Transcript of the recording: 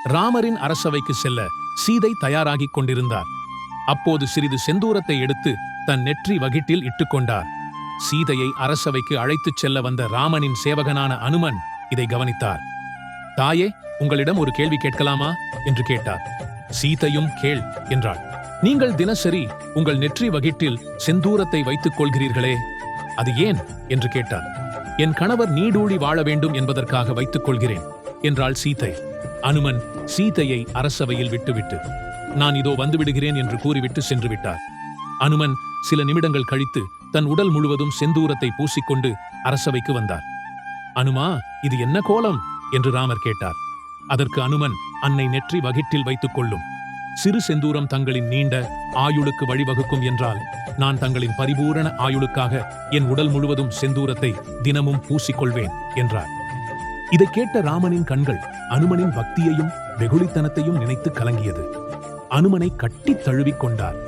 ராமரின் அரசவைக்கு செல்ல சீதை தயாராகிக் கொண்டிருந்தார். அப்போது சிறிது செந்தூரத்தை எடுத்து தன் நெற்றி வகிட்டில் இட்டுக்கொண்டார். சீதையை அரசவைக்கு அழைத்துச் செல்ல வந்த ராமனின் சேவகனான அனுமன் இதை கவனித்தார். தாயே, உங்களிடம் ஒரு கேள்வி கேட்கலாமா என்று கேட்டார். சீதையும் கேள் என்றாள். நீங்கள் தினசரி உங்கள் நெற்றி வகிட்டில் செந்தூரத்தை வைத்துக் கொள்கிறீர்களே, அது ஏன் என்று கேட்டார். என் கணவர் நீடூழி வாழ வேண்டும் என்பதற்காக வைத்துக் கொள்கிறேன் என்றாள் சீதை. அனுமன் சீதையை அரசவையில் விட்டுவிட்டு நான் இதோ வந்துவிடுகிறேன் என்று கூறிவிட்டு சென்று விட்டார். அனுமன் சில நிமிடங்கள் கழித்து தன் உடல் முழுவதும் செந்தூரத்தை பூசிக்கொண்டு அரசவைக்கு வந்தார். அனுமா, இது என்ன கோலம் என்று ராமர் கேட்டார். அதற்கு அனுமன், அன்னை நெற்றி வகிட்டில் வைத்துக் கொள்ளும் சிறு செந்தூரம் தங்களின் நீண்ட ஆயுளுக்கு வழிவகுக்கும் என்றால் நான் தங்களின் பரிபூரண ஆயுளுக்காக என் உடல் முழுவதும் செந்தூரத்தை தினமும் பூசிக்கொள்வேன் என்றார். இதை கேட்ட ராமனின் கண்கள் அனுமனின் பக்தியையும் வெகுளித்தனத்தையும் நினைத்து கலங்கியது. அனுமனை கட்டித் தழுவிக் கொண்டார்.